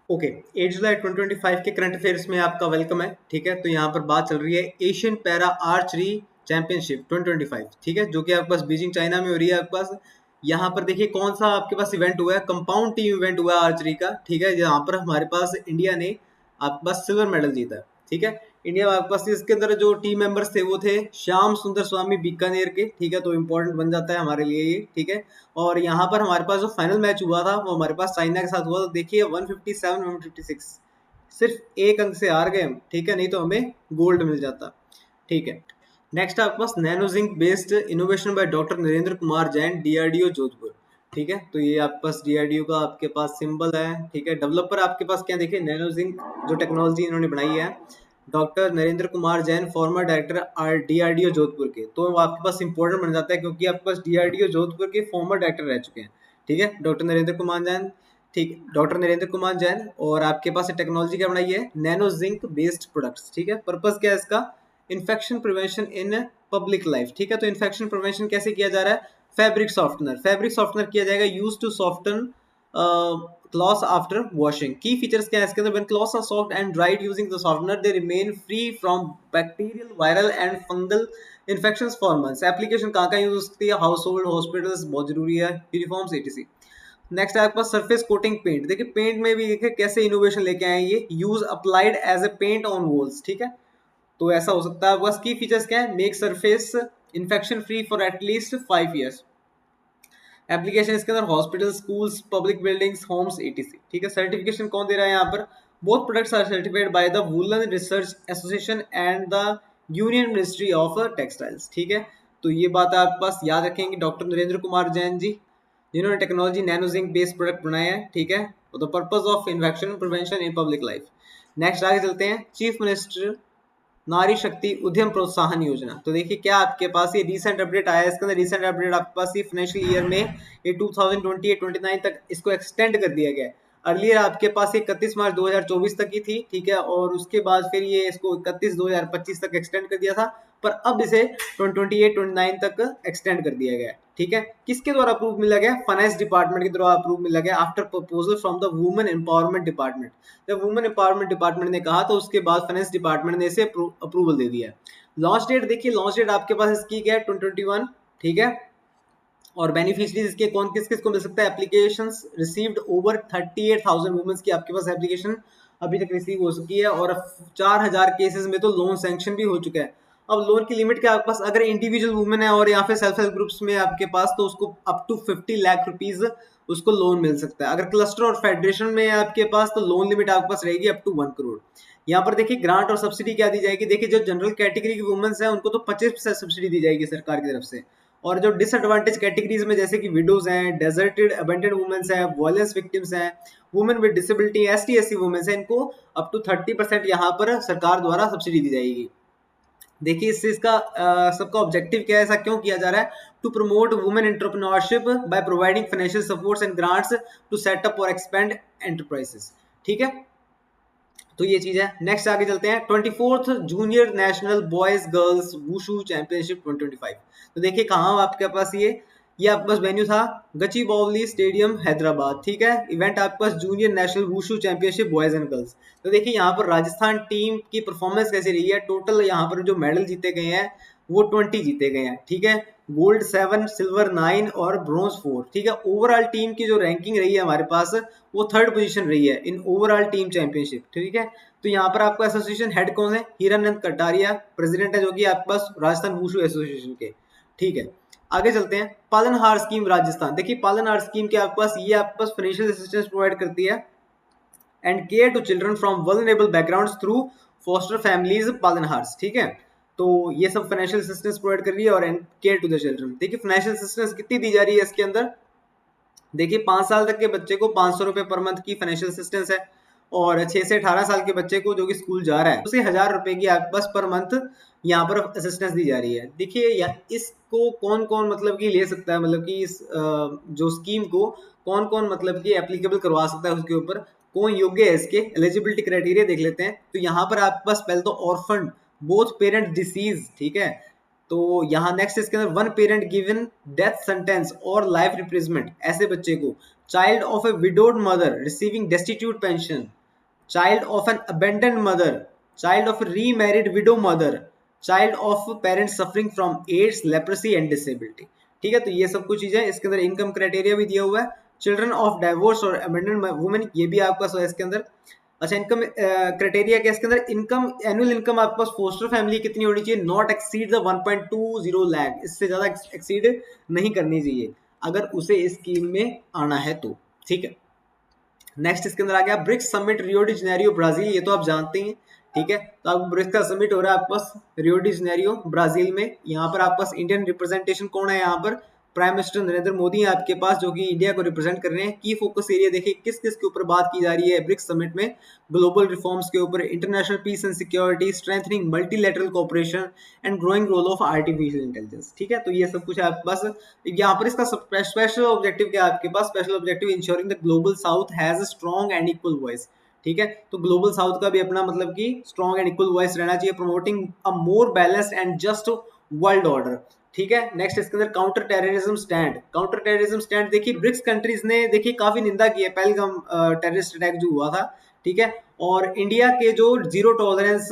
Okay, 8 जुलाई 2025 के current affairs में आपका वेलकम है। ठीक है, तो यहाँ पर बात चल रही है एशियन पैरा आर्चरी चैंपियनशिप 2025। ठीक है, जो कि आपके पास बीजिंग चाइना में हो रही है। आपके पास यहाँ पर देखिए कौन सा आपके पास इवेंट हुआ है, कंपाउंड टीम इवेंट हुआ है आर्चरी का। ठीक है, यहाँ पर हमारे पास इंडिया ने आपके पास सिल्वर मेडल जीता है। ठीक है, इंडिया आपके पास इसके अंदर जो टीम मेंबर्स थे वो थे श्याम सुंदर स्वामी बीकानेर के। ठीक है, तो इंपॉर्टेंट बन जाता है हमारे लिए ये। ठीक है, और यहाँ पर हमारे पास जो फाइनल मैच हुआ था वो हमारे पास चाइना के साथ हुआ। तो देखिए 157 156, सिर्फ एक अंक से हार गए हम। ठीक है, नहीं तो हमें गोल्ड मिल जाता। ठीक है, नेक्स्ट आपके पास nano zinc based innovation by doctor Narendra Kumar Jain, DRDO Jodhpur. ठीक है, तो ये आपके पास डीआरडीओ का आपके पास सिंबल है। ठीक है, डेवलपर आपके पास क्या देखिए नैनो जिंक जो टेक्नोलॉजी इन्होंने बनाई है, doctor Narendra Kumar Jain farmer director DRDO Jodhpur के। तो आपके पास इंपॉर्टेंट बन जाता है क्योंकि आपके पास डीआरडीओ जोधपुर के फॉर्मर डायरेक्टर रह चुके हैं। ठीक है, डॉक्टर नरेंद्र कुमार जैन। ठीक, डॉक्टर नरेंद्र कुमार जैन। और आपके पास टेक्नोलॉजी क्या बनाई है, नैनो जिंक बेस्ड प्रोडक्ट्स। ठीक है, पर्पस क्या है इसका, infection prevention in public life. ठीक है, तो इन्फेक्शन प्रिवेंशन कैसे किया जा रहा है, फैब्रिक सॉफ्टनर किया जाएगा, use to soften clothes after washing. Key features क्या है इसके अंदर, when clothes are soft and dried using the softener they remain free from bacterial, viral and fungal infections for months. Application कहाँ कहाँ use हो सकती है, हाउस होल्ड, हॉस्पिटल्स, बहुत जरूरी है, यूनिफॉर्म्स एटीसी। नेक्स्ट है आपके पास सरफेस कोटिंग पेंट। देखिए पेंट में भी देखिए कैसे इनोवेशन लेके आए ये, use applied as a paint on walls. ठीक है, तो ऐसा हो सकता है। बस की फीचर्स क्या है, make surface infection free for at least 5 years। Application इसके अंदर hospital, schools, public buildings, homes etc. ठीक है, सर्टिफिकेशन कौन दे रहा है यहाँ पर, both products are certified by the woollen research association and the union ministry of textiles. ठीक है, तो ये बात आप पास याद रखेंगे, डॉक्टर नरेंद्र कुमार जैन जी जिन्होंने technology nano zinc based product बनाया है। ठीक है, the purpose of infection prevention in public life. Next आगे चलते हैं, चीफ मिनिस्टर नारी शक्ति उद्यम प्रोत्साहन योजना। तो देखिए क्या आपके पास ये रिसेंट अपडेट आया है, इसके अंदर रिसेंट अपडेट आपके पास ये फाइनेंशियल ईयर में ये 2028-29 तक इसको एक्सटेंड कर दिया गया है। अर्लियर आपके पास ये 31 मार्च 2024 तक की थी। ठीक है, और उसके बाद फिर ये इसको 31 2025 तक एक्सटेंड कर दिया था, पर अब इसे 2028-29 तक एक्सटेंड कर दिया गया है। ठीक है, किसके द्वारा अप्रूव मिला गया, फाइनेंस डिपार्टमेंट के द्वारा अप्रूव मिला गया, after proposal from the women empowerment department. जब वुमेन एम्पावरमेंट डिपार्टमेंट ने कहा तो उसके बाद फाइनेंस डिपार्टमेंट ने इसे अप्रूवल दे दिया। लॉन्च डेट देखिए, लॉन्च डेट आपके पास इसकी क्या है, 2021। ठीक है, और बेनिफिशियरीज इसके कौन किस किस को मिल सकता है, एप्लीकेशंस रिसीव्ड ओवर 38,000 वुमेन्स की आपके पास एप्लीकेशन अभी तक रिसीव हो चुकी है, और 4,000 केसेस में तो लोन सैंक्शन भी हो चुका है। अब लोन की लिमिट क्या आपके पास, अगर इंडिविजुअल वुमेन है और या फिर सेल्फ हेल्प ग्रुप्स में आपके पास, तो उसको अप टू 50 लाख रुपीज उसको लोन मिल सकता है। अगर क्लस्टर और फेडरेशन में है आपके पास तो लोन लिमिट आपके पास रहेगी अप टू 1 करोड़। यहाँ पर देखिए ग्रांट और सब्सिडी क्या दी जाएगी, देखिए जो जनरल कैटेगरी की वुमेन्स हैं उनको तो 25% सब्सिडी दी जाएगी सरकार की तरफ से, और जो डिसएडवांटेज कैटेगरीज में जैसे कि विडोज हैं, डेजर्टेड अबेंडेड वुमेन्स हैं, वायलेंस विक्टिम्स हैं, women with disability, ST SC womens हैं, इनको अप टू 30% यहाँ पर सरकार द्वारा सब्सिडी दी जाएगी। देखिए इससे इसका सबका ऑब्जेक्टिव क्या है, ऐसा क्यों किया जा रहा है, to promote women entrepreneurship by providing financial supports and grants to set up और एक्सपेंड एंटरप्राइजेस। ठीक है, तो ये चीज है। नेक्स्ट आगे चलते हैं, 24th junior national boys girls wushu championship 2025। तो देखिए कहाँ आपके पास ये आपके पास वेन्यू था, गचिबौली स्टेडियम हैदराबाद। ठीक है, इवेंट आपके पास junior national wushu championship boys and girls. तो देखिए यहाँ पर राजस्थान टीम की परफॉर्मेंस कैसी रही है, टोटल यहाँ पर जो मेडल जीते गए हैं वो 20 जीते गए हैं। ठीक है, गोल्ड 7, सिल्वर 9 और ब्रॉन्ज 4। ठीक है, ओवरऑल टीम की जो रैंकिंग रही है हमारे पास वो 3rd पोजीशन रही है इन ओवरऑल टीम चैंपियनशिप। ठीक है, तो यहाँ पर आपका एसोसिएशन हेड कौन है, हीरानंद कटारिया प्रेसिडेंट है, जो कि आपके पास राजस्थान वुशु एसोसिएशन के। ठीक है, आगे चलते हैं, पालनहार स्कीम राजस्थान। देखिए पालनहार स्कीम के आपके पास ये आपके पास फाइनेंशियल असिस्टेंस प्रोवाइड करती है and care to children from vulnerable backgrounds through foster families Palanhars. ठीक है, तो ये सब फाइनेंशियल असिस्टेंस प्रोवाइड कर रही है और केयर टू द चिल्ड्रन। देखिए फाइनेंशियल असिस्टेंस कितनी दी जा रही है इसके अंदर, देखिए 5 साल तक के बच्चे को 500 रुपए पर मंथ की फाइनेंशियल असिस्टेंस है, और 6 से 18 साल के बच्चे को जो कि स्कूल जा रहा है उसे 1,000 रुपए की आपके पास पर मंथ यहाँ पर असिस्टेंस दी जा रही है। देखिए इसको कौन कौन मतलब कि ले सकता है, मतलब कि इस जो स्कीम को कौन कौन मतलब कि एप्लीकेबल करवा सकता है, उसके ऊपर कौन योग्य है, इसके एलिजिबिलिटी क्राइटेरिया देख लेते हैं। तो यहाँ पर आपके पास पहले तो ऑर्फन बोथ पेरेंट डिसीज। ठीक है, तो यहाँ नेक्स्ट इसके अंदर one parent given death sentence और लाइफ रिप्रेजमेंट, ऐसे बच्चे को child of a widowed mother receiving destitute pension, child of an abandoned mother, child of a remarried widow mother, child of parents suffering from AIDS, leprosy and disability। ठीक है, तो ये सब कुछ चीजें इसके अंदर इनकम क्राइटेरिया भी दिया हुआ है। चिल्ड्रन ऑफ डाइवोर्स और अबेंडन वुमेन, ये भी आपका सो है इसके अंदर। अच्छा, इनकम क्राइटेरिया क्या इसके अंदर, इनकम एनुअल इनकम आपके पास फोस्टर फैमिली कितनी होनी चाहिए, नॉट एक्सीड द 1.20 लाख, इससे ज्यादा एक्सीड नहीं करनी चाहिए अगर उसे इस स्कीम में आना है तो। ठीक है, नेक्स्ट इसके अंदर आ गया BRICS summit Rio de Janeiro Brazil, ये तो आप जानते हैं। ठीक है, तो आपको ब्रिक्स का समिट हो रहा है आपके पास रियो डी जेनेरियो ब्राजील में। यहाँ पर आपके पास इंडियन रिप्रेजेंटेशन कौन है, यहाँ पर प्राइम मिनिस्टर नरेंद्र मोदी है आपके पास, जो कि इंडिया को रिप्रेजेंट कर रहे हैं। की फोकस एरिया देखिए किस किस के ऊपर बात की जा रही है ब्रिक्स समिट में, ग्लोबल रिफॉर्म्स के ऊपर, international peace and security, strengthening multilateral cooperation and growing role of artificial intelligence. ठीक है, तो ये सब कुछ है आपके पास। यहाँ पर इसका स्पेशल ऑब्जेक्टिव क्या है आपके पास, special objective ensuring the global south has a strong and equal voice. ठीक है, तो ग्लोबल साउथ का भी अपना मतलब कि स्ट्रॉन्ग एंड इक्वल वॉइस रहना चाहिए, promoting a more balanced and just world order. ठीक है, नेक्स्ट इसके अंदर counter terrorism stand. Counter terrorism stand देखिए ब्रिक्स कंट्रीज ने देखिए काफी निंदा की है पहलगाम टेररिस्ट अटैक जो हुआ था। ठीक है, और इंडिया के जो जीरो टॉलरेंस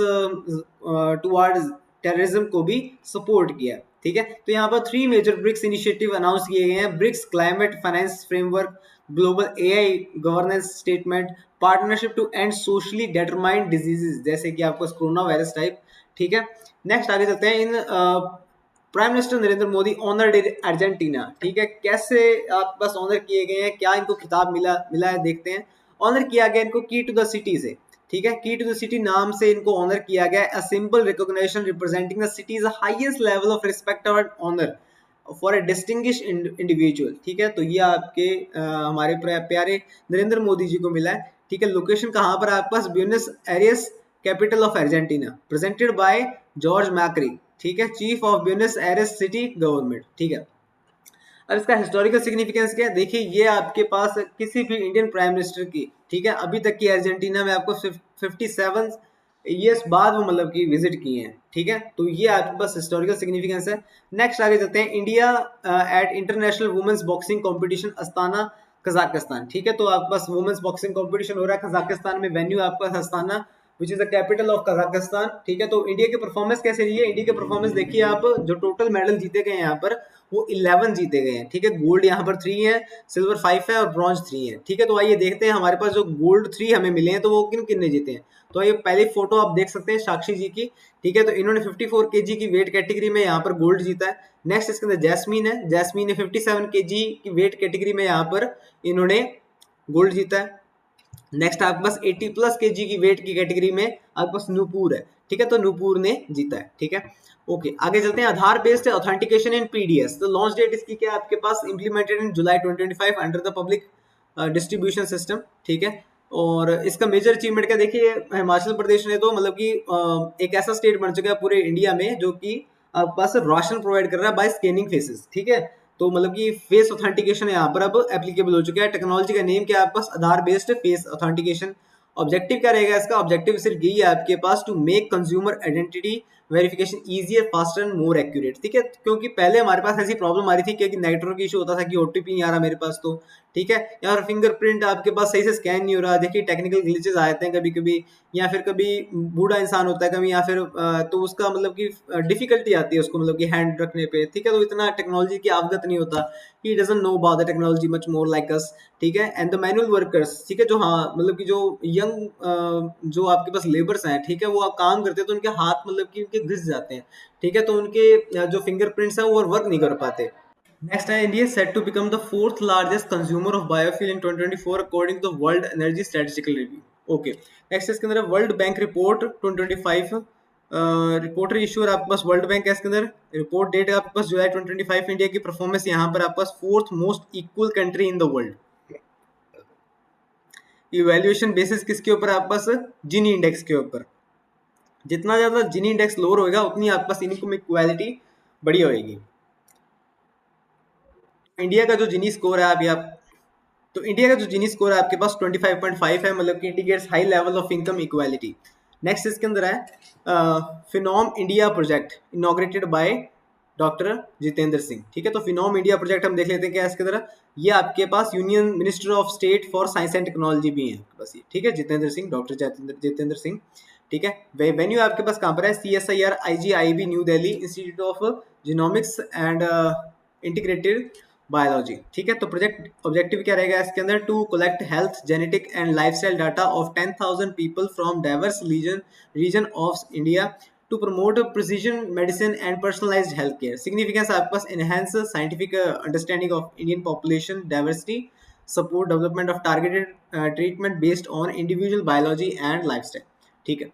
टुवर्ड्स टेररिज्म को भी सपोर्ट किया। ठीक है, तो यहाँ पर 3 मेजर ब्रिक्स इनिशिएटिव अनाउंस किए गए हैं, BRICS climate finance framework, global AI governance statement, partnership to end socially determined diseases, जैसे कि आपको कोरोना वायरस टाइप। ठीक है, नेक्स्ट आगे चलते हैं। इन prime minister Narendra Modi honoured Argentina. ठीक है, कैसे आप बस ऑनर किए गए हैं, क्या इनको खिताब मिला है, देखते हैं। ऑनर किया गया इनको की टू द सिटी से। ठीक है, की टू द सिटी नाम से इनको ऑनर किया गया, a simple recognition representing the city's highest level of respect और honour for a distinguish individual. ठीक है, तो ये आपके हमारे प्यारे नरेंद्र मोदी जी को मिला है। ठीक है, लोकेशन कहाँ पर आपके पास, Buenos Aires, capital of Argentina, presented by Jorge Macri. ठीक है, chief of Buenos Aires city government. ठीक है, अब इसका हिस्टोरिकल सिग्निफिकेंस क्या है, देखिए ये आपके पास किसी भी इंडियन प्राइम मिनिस्टर की, ठीक है, अभी तक की अर्जेंटीना में आपको 57 ईयर्स बाद वो मतलब की विजिट किए हैं। ठीक है, तो ये आपके पास हिस्टोरिकल सिग्निफिकेंस है। नेक्स्ट आगे चलते हैं, India at international womens boxing competition Astana Kazakhstan. ठीक है, तो आपके पास वुमेन्स बॉक्सिंग कॉम्पिटिशन हो रहा है कजाकिस्तान में, वेन्यू आपके पास Astana which is the capital of Kazakhstan. ठीक है, तो इंडिया की परफॉर्मेंस कैसे रही है, इंडिया की परफॉर्मेंस देखिए आप, जो टोटल मेडल जीते गए यहाँ पर वो 11 जीते गए हैं। ठीक है, गोल्ड यहाँ पर 3 है, सिल्वर 5 है और ब्रॉन्ज 3 है। ठीक है, तो आइए देखते हैं हमारे पास जो गोल्ड 3 हमें मिले हैं तो वो किन किन ने जीते हैं। तो आइए पहली फोटो आप देख सकते हैं साक्षी जी की। ठीक है, तो इन्होंने 54 kg की वेट कैटेगरी में यहाँ पर गोल्ड जीता है। नेक्स्ट इसके अंदर जैस्मीन है, जैस्मीन ने 57 kg की वेट कैटेगरी में यहाँ पर इन्होंने गोल्ड जीता है। नेक्स्ट आपके पास 80+ kg की वेट की कैटेगरी में आपके पास नूपुर है। ठीक है, तो नूपुर ने जीता है। ठीक है, ओके, आगे चलते हैं। Aadhaar based authentication in PDS, तो लॉन्च डेट इसकी क्या है आपके पास, implemented in July 2025 under the public distribution system. ठीक है, और इसका मेजर अचीवमेंट क्या, देखिए हिमाचल प्रदेश ने तो मतलब कि एक ऐसा स्टेट बन चुका है पूरे इंडिया में जो कि आपके पास राशन प्रोवाइड कर रहा है बाय स्कैनिंग फेसेस। ठीक है, तो मतलब कि फेस ऑथेंटिकेशन यहाँ पर अब एप्लीकेबल हो चुका है। टेक्नोलॉजी का नेम क्या है आपके पास, Aadhaar based face authentication. Objective क्या रहेगा इसका, ऑब्जेक्टिव सिर्फ यही है आपके पास, to make consumer identity verification easier, faster and more accurate. ठीक है, क्योंकि पहले हमारे पास ऐसी प्रॉब्लम आ रही थी क्योंकि नेटवर्क इशू होता था कि ओटीपी नहीं आ रहा मेरे पास, तो ठीक है, या फिर फिंगरप्रिंट आपके पास सही से स्कैन नहीं हो रहा। देखिए टेक्निकल ग्लिचेस आ जाते हैं कभी कभी, या फिर कभी बूढ़ा इंसान होता है कभी, या फिर तो उसका मतलब कि डिफिकल्टी आती है उसको मतलब कि हैंड रखने पे। ठीक है, तो इतना टेक्नोलॉजी की अवगत नहीं होता, he doesn't know about the technology much more like us. ठीक है, एंड द मैनुअल वर्कर्स, ठीक है, जो हाँ मतलब कि जो यंग जो आपके पास लेबर्स हैं, ठीक है, वो आप काम करते हैं तो उनके हाथ मतलब कि उनके घिस जाते हैं। ठीक है, तो उनके जो फिंगरप्रिंट्स हैं वो वर्क नहीं कर पाते। नेक्स्ट है, India set to become the 4th largest consumer of biofuel in 2024 according to the world energy strategical review. Okay, next इसके अंदर world bank report 2025 reporter issuer आपके पास वर्ल्ड बैंक है इसके अंदर। रिपोर्ट डेट है आपके पास जुलाई 2025। इंडिया की परफॉर्मेंस यहाँ पर आपके पास 4th most equal country in the world. Evaluation basis किसके ऊपर, आपके पास जिनी इंडेक्स के ऊपर। जितना ज्यादा जिनी इंडेक्स लोअर होगा उतनी आपके पास इनकम इक्वालिटी बड़ी होगी। इंडिया का जो जिनी स्कोर है अभी आप, तो इंडिया का जो जिनी स्कोर है आपके पास 25.5 है, मतलब कि indicates high level of income equality. Next इसके अंदर है Phenome India project inaugurated by doctor Jitendra Singh. ठीक है, तो फिनोम इंडिया प्रोजेक्ट हम देख लेते हैं क्या इसके तरह। ये आपके पास union minister of state for science and technology भी है आपके पास ये। ठीक है, जितेंद्र सिंह, डॉक्टर जितेंद्र सिंह। ठीक है, वेन्यू आपके पास कहाँ पर है, CSIR IGIB new Delhi, institute of genomics and integrated biology. ठीक है, तो प्रोजेक्ट ऑब्जेक्टिव क्या रहेगा इसके अंदर, to collect health genetic and lifestyle data of 10,000 people from diverse region of India to promote precision medicine and personalised health care. Significance आपके पास, enhance scientific understanding of Indian population diversity, support development of targeted treatment based on individual biology and lifestyle. ठीक है,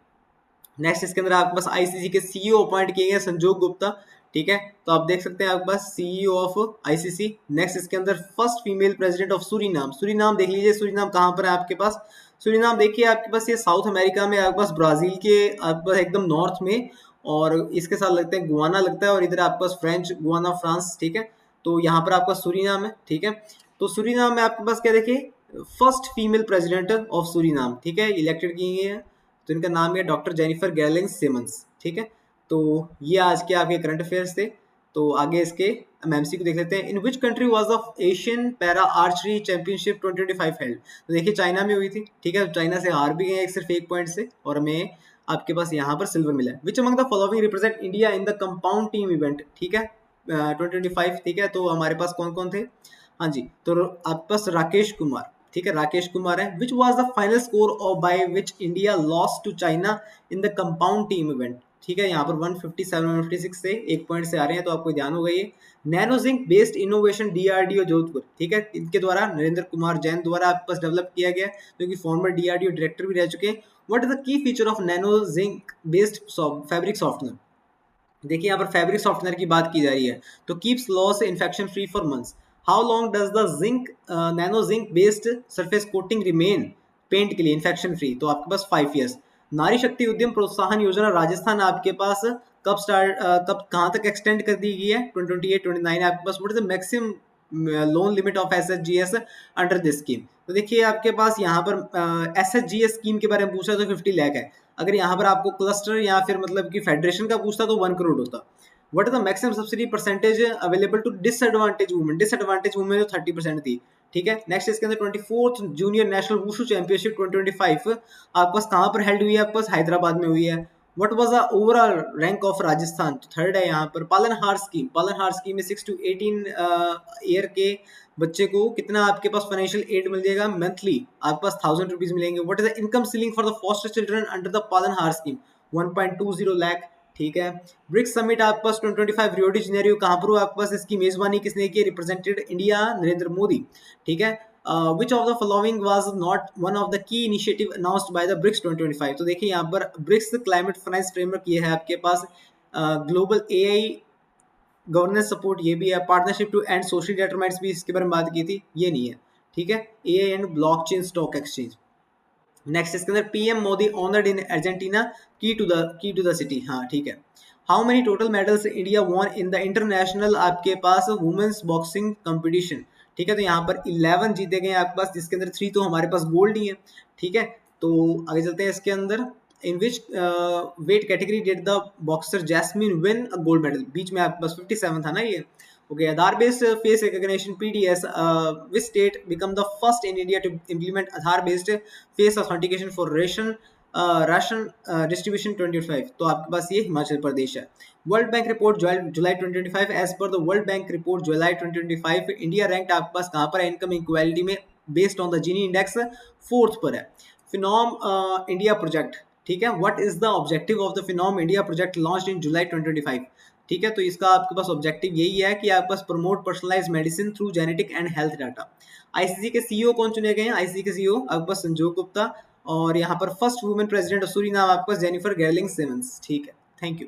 next इसके अंदर आपके पास ICC के CEO appoint किए गए संजोग गुप्ता। ठीक है, तो आप देख सकते हैं आपके पास CEO ऑफ ICC। नेक्स्ट इसके अंदर first female president of Suriname. Suriname देख लीजिए, सूरीनाम कहाँ पर है आपके पास, सूरीनाम देखिए आपके पास ये साउथ अमेरिका में, आपके पास ब्राजील के आपके पास एकदम नॉर्थ में, और इसके साथ लगता है गुआना लगता है, और इधर आपके पास फ्रेंच गुआना फ्रांस। ठीक है, तो यहाँ पर आपका सूरीनाम है। ठीक है, तो सूरीनाम में आपके पास क्या देखिए, first female president of Suriname. ठीक है, इलेक्टेड की गई है, तो इनका नाम है डॉक्टर जेनिफर गैरलिंग सिमंस। ठीक है, तो ये आज के आपके करंट अफेयर्स थे। तो आगे इसके MMC को देख लेते हैं। In which country was the Asian para archery championship 2025 held. तो देखिए चाइना में हुई थी। ठीक है, चाइना से हार भी गए सिर्फ 1 पॉइंट से, और हमें आपके पास यहाँ पर सिल्वर मिला है। Which among the following represent India in the compound team event. ठीक है, 2025। ठीक है, तो हमारे पास कौन कौन थे, हाँ जी, तो आपके पास राकेश कुमार। ठीक है, राकेश कुमार है। Which was the final score of by which India lost to China in the compound team event. ठीक है, यहाँ पर 157 156 से 1 पॉइंट से आ रहे हैं, तो आपको ध्यान होगा ये नैनोजिंक बेस्ड इनोवेशन DRDO जोधपुर। ठीक है, इनके द्वारा नरेंद्र कुमार जैन द्वारा आपके पास डेवलप किया गया, जो कि फॉर्मर DRDO डायरेक्टर भी रह चुके हैं। What is the key feature of nano zinc based fabric softener. देखिए यहाँ पर फैब्रिक सॉफ्टनर की बात की जा रही है, तो keeps loss infection free for months. How long does the zinc nano zinc based surface coating remain paint के लिए इन्फेक्शन फ्री, तो आपके पास 5 ईयर्स। नारी शक्ति उद्यम प्रोत्साहन योजना राजस्थान आपके पास कब कहाँ तक एक्सटेंड कर दी गई है, 2028 29 आपके पास। What is the maximum loan limit of SHGS under this scheme. तो देखिए आपके पास यहाँ पर SHGS स्कीम के बारे में पूछा तो 50 लाख है। अगर यहाँ पर आपको क्लस्टर या फिर मतलब कि फेडरेशन का पूछता तो 1 करोड़ होता। What is the maximum subsidy percentage available to disadvantage women. Disadvantage women तो 30% थी। ठीक है, नेक्स्ट इसके अंदर 24th junior national wushu championship 2025 आपके पास कहाँ पर हेल्ड हुई है, आपके पास हैदराबाद में हुई है। What was the overall rank of Rajasthan, तो 3rd है यहाँ पर। पालनहार स्कीम में 6 to 18 ईयर के बच्चे को कितना आपके पास फाइनेंशियल एड मिल जाएगा मंथली, आपके पास 1000 रुपीज मिलेंगे। What is the income ceiling for the foster children under the पालनहार स्कीम, 1.20 लाख। ठीक है, ब्रिक्स समिट आपके पास 2025 रियो डी जेनेरियो कहाँ पर हुआ, आपके पास इसकी मेजबानी किसने की, रिप्रेजेंटेड इंडिया नरेंद्र मोदी। ठीक है, which of the following was not one of the key initiative announced by the BRICS 2025। तो देखिए यहाँ पर ब्रिक्स क्लाइमेट फाइनेंस फ्रेमवर्क ये है आपके पास, ग्लोबल AI गवर्नेंस सपोर्ट ये भी है, पार्टनरशिप टू एंड सोशल डेटरमाइंड्स भी इसके बारे में बात की थी, ये नहीं है। ठीक है, AI and blockchain stock exchange. Next इसके अंदर PM Modi honoured in Argentina की टू द सिटी। हाँ ठीक है, how many total medals India won in the international आपके पास वुमेन्स बॉक्सिंग कंपटीशन। ठीक है, तो यहाँ पर 11 जीते गए आपके पास, जिसके अंदर 3 तो हमारे पास गोल्ड ही है। ठीक है, तो आगे चलते हैं इसके अंदर। In which weight category did the boxer Jaismine win a gold medal, बीच में आपके पास 57 था ना ये। Okay, Aadhaar based face recognition PDS, which state become the first in India to implement Aadhaar based face authentication for ration distribution 2025, तो आपके पास ये हिमाचल प्रदेश है। World bank report July 2025, as per the world bank report July 2025 India ranked आपके पास कहाँ पर है, इनकम इक्वालिटी में based on the Gini index 4th पर है। फिनोम इंडिया प्रोजेक्ट, ठीक है, what is the objective of the Phenome India project launched in July 2025। ठीक है, तो इसका आपके पास ऑब्जेक्टिव यही है कि आपके पास promote personalise medicine through genetic and health data. ICC के CEO कौन चुने गए हैं, ICC के CEO आपके पास संजोग गुप्ता, और यहाँ पर first women president of Suriname आपके पास जेनिफर गैरलिंग सिमंस। ठीक है, थैंक यू।